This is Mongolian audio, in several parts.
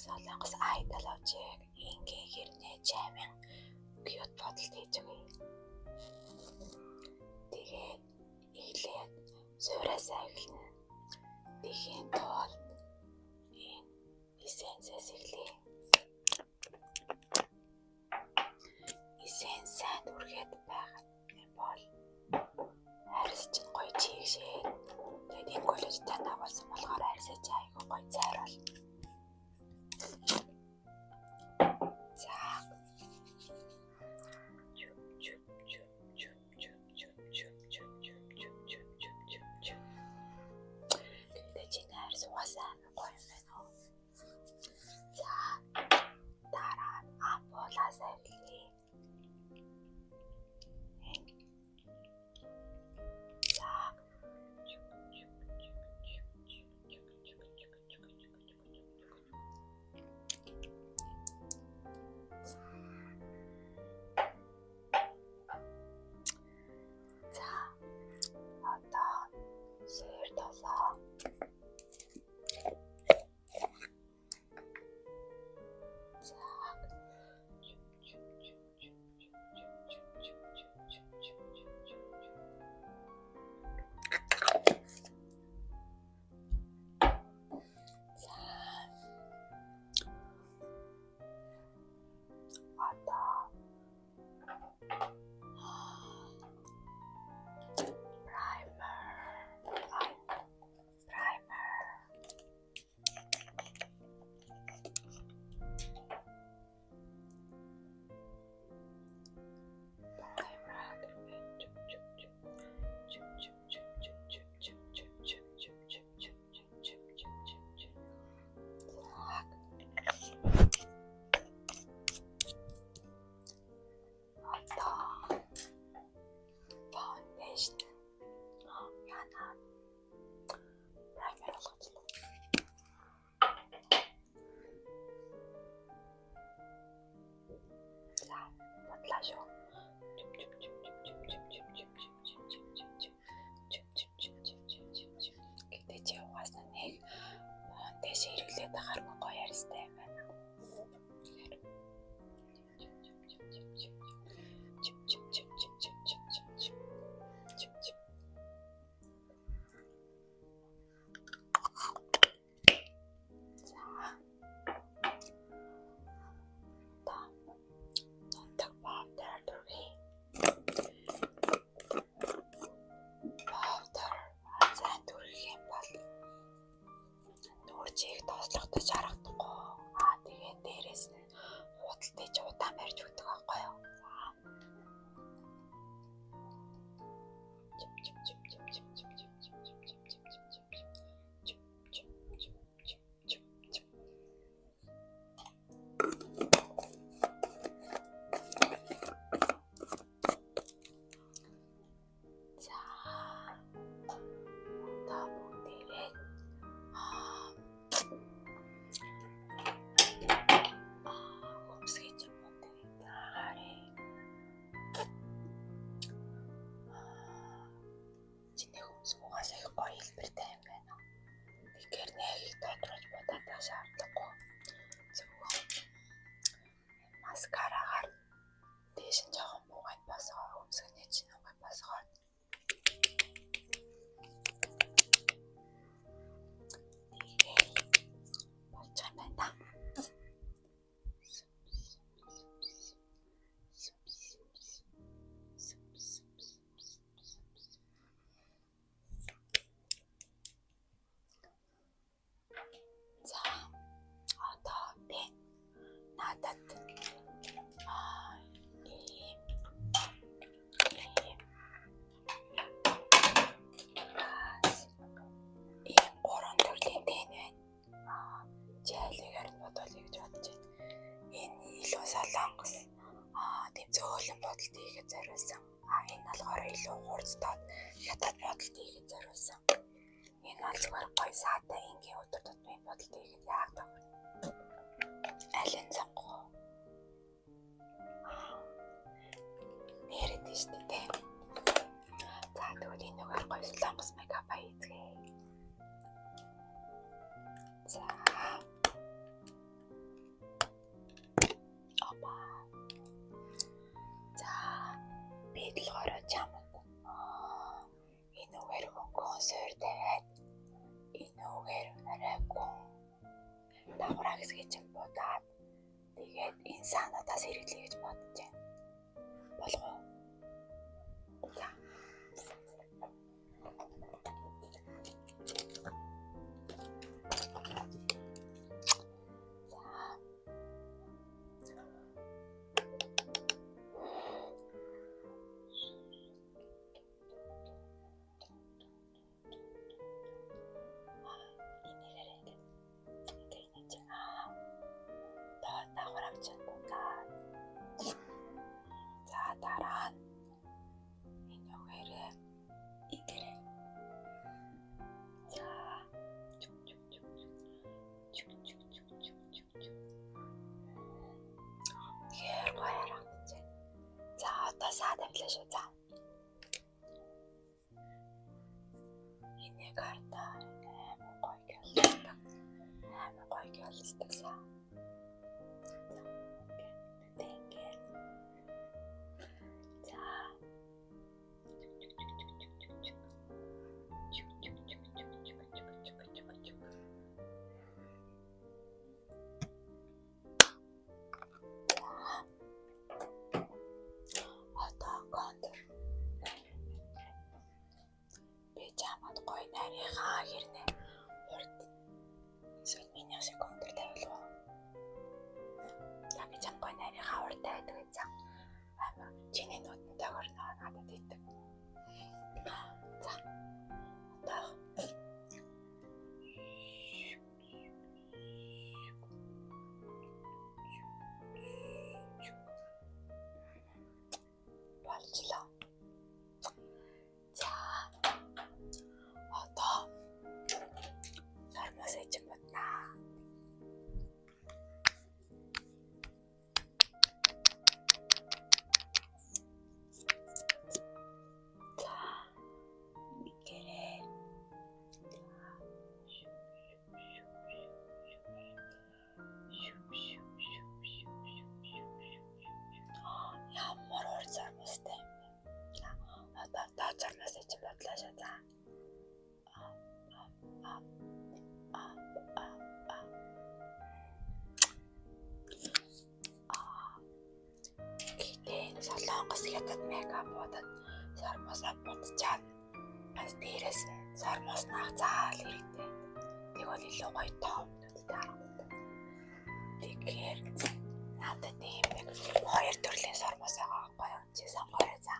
Солонгос идеологиг ингийн хэрнээ чамин бие бодолд хийж өгье. Тэгээд эхлээд суурасаа эхэлнэ. Тэхийн тул энэ эссенцээс эхлэе. Эссенц сайн үргээд байгаад бол харьс чинь гоё чийгшээ. Тэгээд энэ коллежтай нагуулсан болохоор харьсаа чи айгүй гоё цайрал. Солонгос тийм зөөлөн бодолд хийгээд зориулсан. Энэ болохоор илүү хурцтай хятад бодолд хийгээд зориулсан. Энэ бол зүгээр гоё саатай ингийн өдөр тутмын бодолд хийгээд яадаг. Алин зангуу. Нэрэд нь шүү дээ. За тэгвэл энэ үгээр гоё солонгос мейкап хийцгээе. За давхраа хэсгээ чинь будаад тэгээд энэ санаудаас хэрэглэе гэж бодож байна. Болов уу? За. За дараа нь энэ өгөөрэй. Игэрэй. За. Гэр гоёроо. За одоо саад амлаа шүү. За. Энэ карта гоё гэлдэг. Гоё гэлдэг саа. Нарийнхаа хэрнээ урд эсвэл миний секундэр тавилаа. Яа би чамгой нарийнхаа урд байдаг гэсэн. Аа чиний ноттой горно надад идэг. За. Одоо болчихлоо. Солонгос хятад мейкап бодод сармасаа бодчаад бас дээрээс нь сармас наах заал хэрэгтэй. Тэгвэл илүү гоё тоомнууд харагддаг. Тэгэхээр надад ийм нэг хоёр төрлийн сармас байгаа гоё чи сонгоорой за.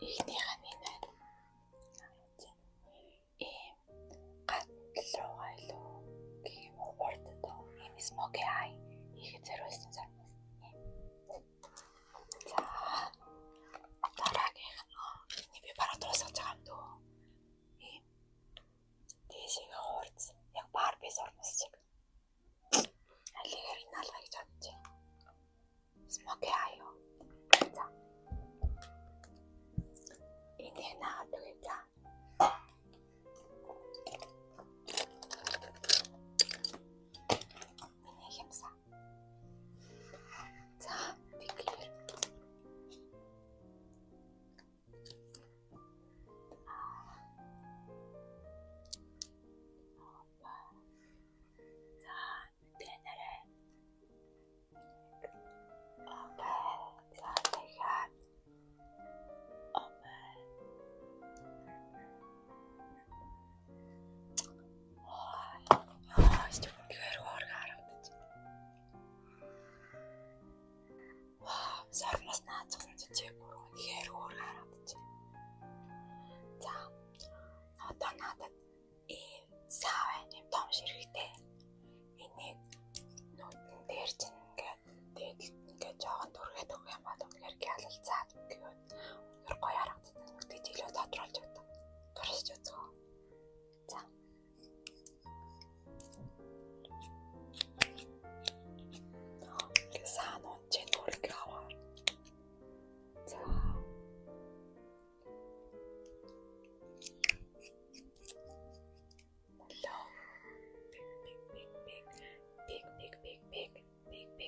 Ихнийх нь энэ байна. Смоки ай их зэрэгсэн сармас. За. Дараагийнх нь би бараг дуусгаж байгаа юм дөө. Ийм дэшиг хурц яг барби сармас чиг. Алигээр наалга гэж бодож байна. Смоки ай юу. За. Энийг наад өгье за. Сармас наацсан зэчээ бүрэн хэрүүр харагдаж байна. За. Одоо надад ийм савын юм том ширхэгтэй. Энийг нүдэн дээр чинь ингээд жоохон түргээд өгөх юм бол үнэхээр гялалцаад гэвэл үнэхээр гоё харагдаж нүдээ жилөө тодруулж өгдөг. Туршиж үзгөө. За. Саанууд чинь нүрэг аваа. За. Big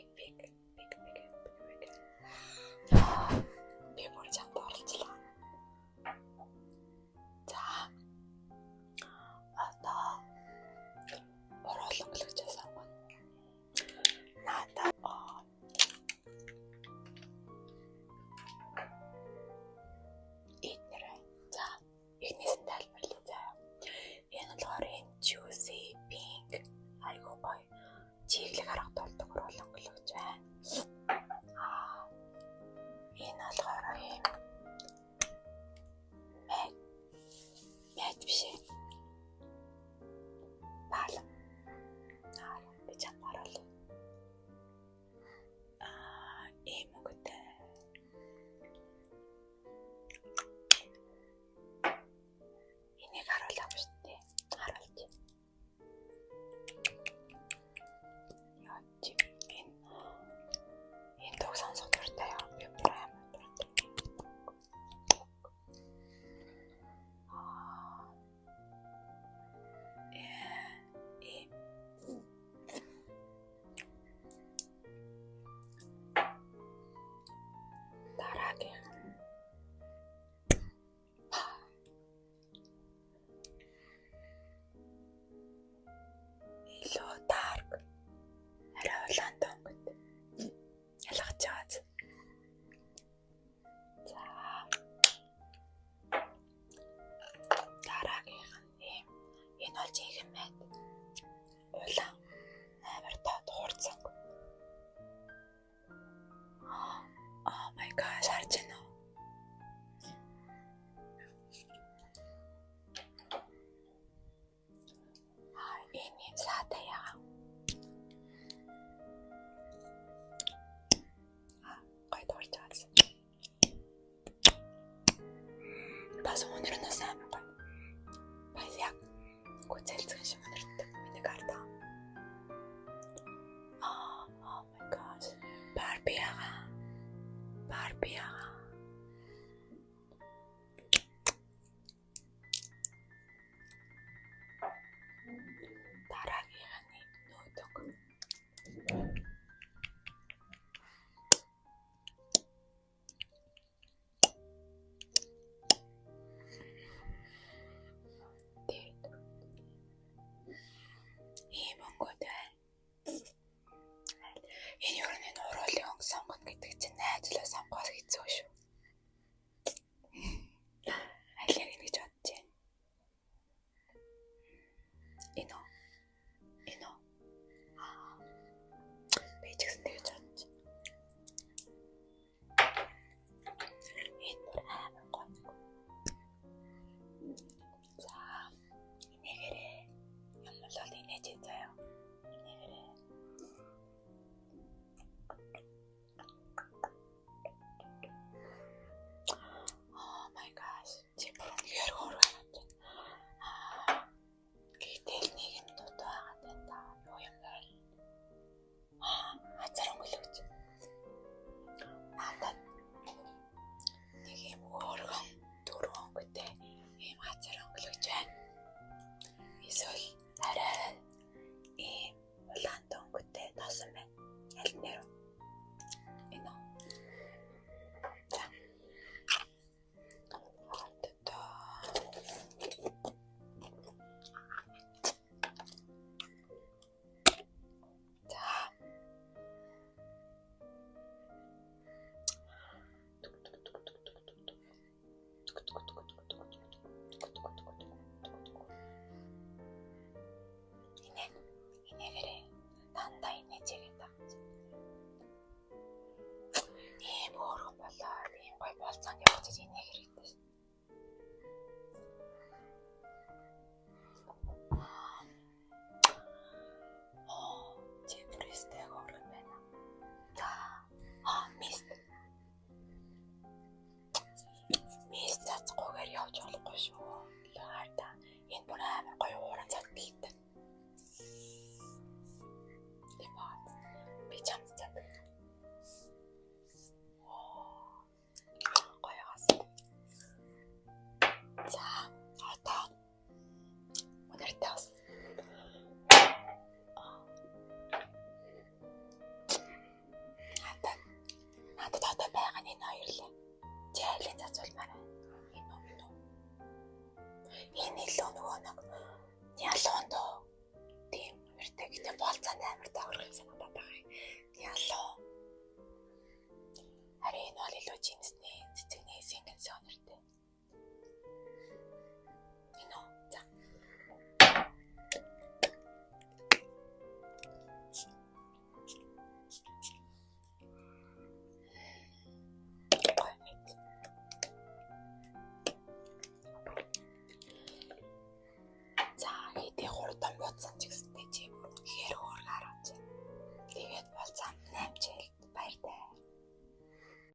харуулаагүй шүү дээ. Харуулж. Яа чи энэ тог сонсох дуртай яа. Би прайм дуртай.